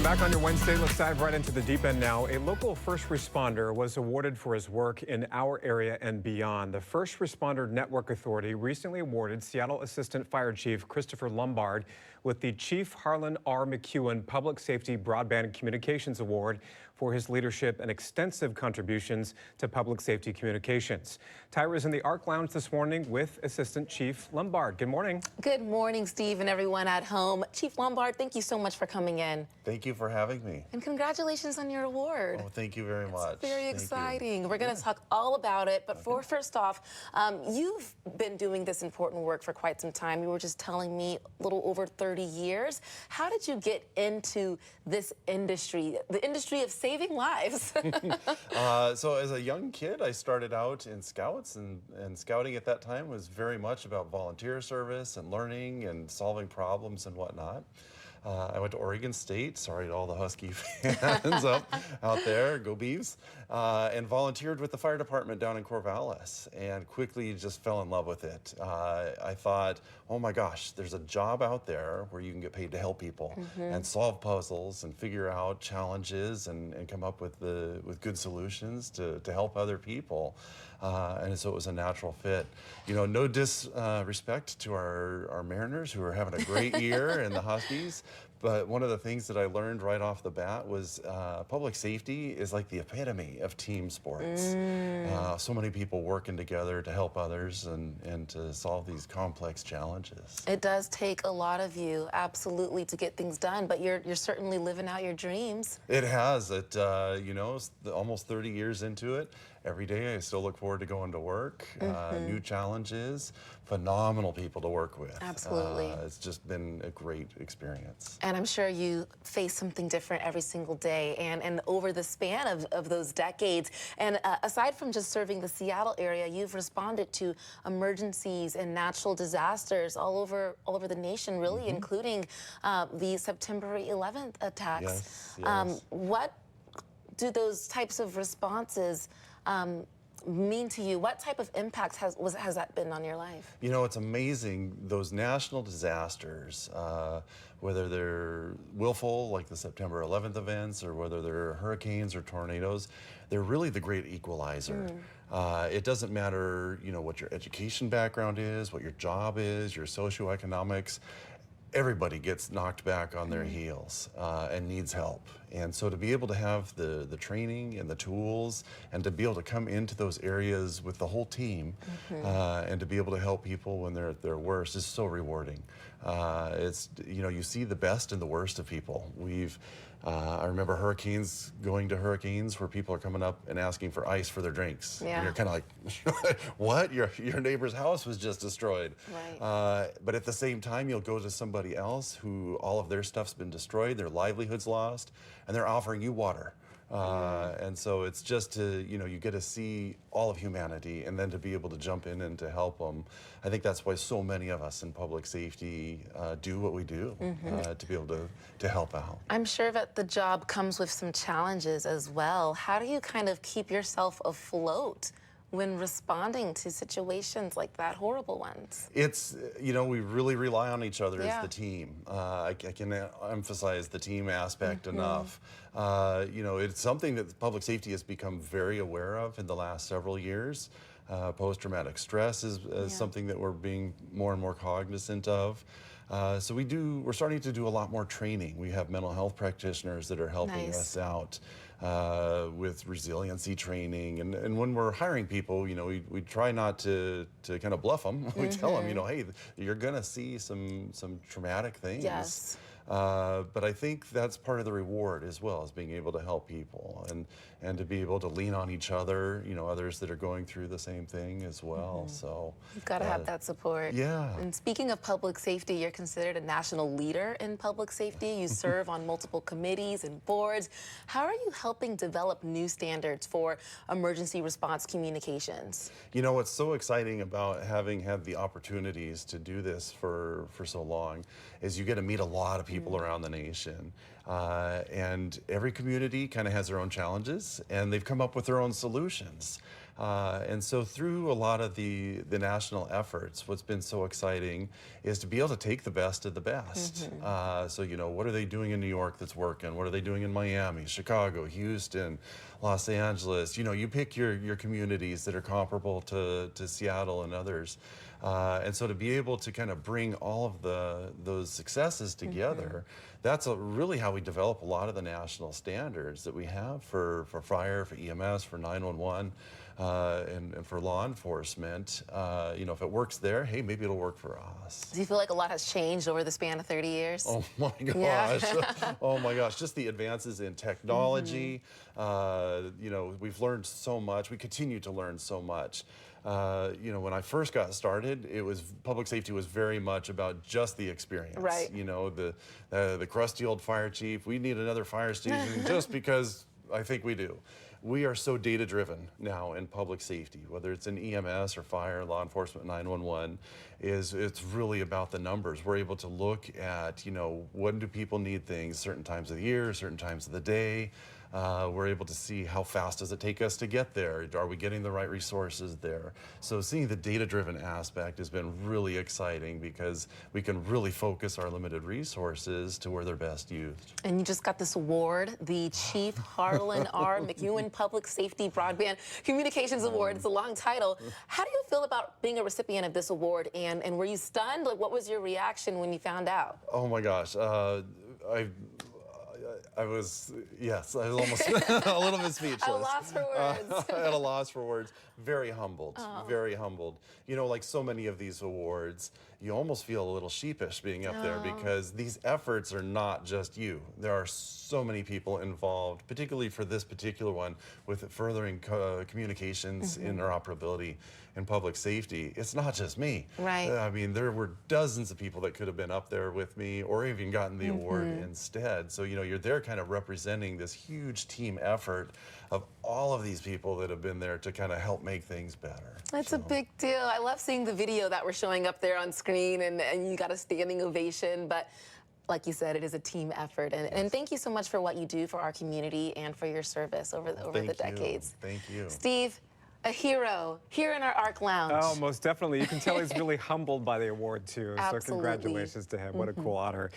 Back on your Wednesday, let's dive right into the deep end now. A local first responder was awarded for his work in our area and beyond. The First Responder Network Authority recently awarded Seattle Assistant Fire Chief Christopher Lombard with the Chief Harlin R. McEwan Public Safety Broadband Communications Award for his leadership and extensive contributions to public safety communications. Tyrah is in the ARC Lounge this morning with Assistant Chief Lombard. Good morning. Good morning, Steve, and everyone at home. Chief Lombard, thank you so much for coming in. Thank you for having me. And congratulations on your award. Oh, thank you very much. Very exciting. We're going to talk all about it, but first off, you've been doing this important work for quite some time. You were just telling me a little over 30 years. How did you get into this industry, the industry of saving lives? So as a young kid, I started out in Scouts, and scouting at that time was very much about volunteer service and learning and solving problems and whatnot. I went to Oregon State, sorry to all the Husky fans out there, go Beavs, and volunteered with the fire department down in Corvallis, and quickly just fell in love with it. I thought, oh my gosh, there's a job out there where you can get paid to help people and solve puzzles and figure out challenges and come up with good solutions to help other people. And so it was a natural fit. You know, no disrespect to our Mariners who are having a great year and the Huskies, but one of the things that I learned right off the bat was public safety is like the epitome of team sports. So many people working together to help others and to solve these complex challenges. It does take a lot of you, absolutely, to get things done, but you're certainly living out your dreams. It has. You know, almost 30 years into it. Every day I still look forward to going to work, new challenges, phenomenal people to work with. Absolutely. It's just been a great experience. And I'm sure you face something different every single day and over the span of those decades. And aside from just serving the Seattle area, you've responded to emergencies and natural disasters all over the nation, really, including the September 11th attacks. Yes. What do those types of responses mean to you? What type of impact has that been on your life? You know, it's amazing, those national disasters, whether they're willful, like the September 11th events, or whether they're hurricanes or tornadoes, they're really the great equalizer. It doesn't matter, you know, what your education background is, what your job is, your socioeconomics. Everybody gets knocked back on their heels and needs help. And so to be able to have the training and the tools and to be able to come into those areas with the whole team and to be able to help people when they're at their worst is so rewarding. It's, you know, you see the best and the worst of people. I remember going to hurricanes where people are coming up and asking for ice for their drinks. Yeah. And you're kind of like, what? Your neighbor's house was just destroyed. Right. But at the same time, you'll go to somebody else who all of their stuff's been destroyed, their livelihood's lost, and they're offering you water. And so it's just to, you know, you get to see all of humanity and then to be able to jump in and to help them. I think that's why so many of us in public safety do what we do, to be able to help out. I'm sure that the job comes with some challenges as well. How do you kind of keep yourself afloat when responding to situations like that, horrible ones? It's, you know, we really rely on each other as the team. I can emphasize the team aspect enough. You know, it's something that public safety has become very aware of in the last several years. Post-traumatic stress is something that we're being more and more cognizant of. So we're starting to do a lot more training. We have mental health practitioners that are helping us out with resiliency training. And when we're hiring people, you know, we try not to kind of bluff them. We tell them, you know, hey, you're gonna see some traumatic things. Yes. But I think that's part of the reward as well, is being able to help people and to be able to lean on each other, you know, others that are going through the same thing as well. So you've got to have that support. Yeah. And speaking of public safety, you're considered a national leader in public safety. You serve on multiple committees and boards. How are you helping develop new standards for emergency response communications? You know, what's so exciting about having had the opportunities to do this for so long is you get to meet a lot of people around the nation. And every community kind of has their own challenges, and they've come up with their own solutions. And so through a lot of the national efforts, what's been so exciting is to be able to take the best of the best. So, you know, what are they doing in New York that's working? What are they doing in Miami, Chicago, Houston, Los Angeles? You know, you pick your communities that are comparable to Seattle and others. And so to be able to kind of bring all of those successes together, that's really how we develop a lot of the national standards that we have for fire, for EMS, for 911. And for law enforcement, you know, if it works there, hey, maybe it'll work for us. Do you feel like a lot has changed over the span of 30 years? Oh my gosh. Oh my gosh. Just the advances in technology. You know, we've learned so much. We continue to learn so much. You know, when I first got started, public safety was very much about just the experience. Right. You know, the crusty old fire chief, we need another fire station just because I think we do. We are so data-driven now in public safety, whether it's in EMS or fire, law enforcement, 911, it's really about the numbers. We're able to look at, you know, when do people need things, certain times of the year, certain times of the day. We're able to see how fast does it take us to get there? Are we getting the right resources there? So seeing the data-driven aspect has been really exciting because we can really focus our limited resources to where they're best used. And you just got this award, the Chief Harlin R McEwan Public Safety Broadband Communications Award. It's a long title. How do you feel about being a recipient of this award? And were you stunned? Like, what was your reaction when you found out? Oh my gosh. I was almost a little bit speechless. At a loss for words. At a loss for words. Very humbled, very humbled. You know, like so many of these awards, you almost feel a little sheepish being up there because these efforts are not just you. There are so many people involved, particularly for this particular one, with furthering communications, interoperability, and public safety. It's not just me. Right. I mean, there were dozens of people that could have been up there with me or even gotten the award instead. So, you know, you're there kind of representing this huge team effort of all of these people that have been there to kind of help make things better. It's a big deal. I love seeing the video that we're showing up there on screen, and you got a standing ovation. But like you said, it is a team effort. And thank you so much for what you do for our community and for your service over the decades. Thank you. Steve, a hero here in our ARC Lounge. Oh, most definitely. You can tell he's really humbled by the award, too. Absolutely. So congratulations to him. What a cool honor.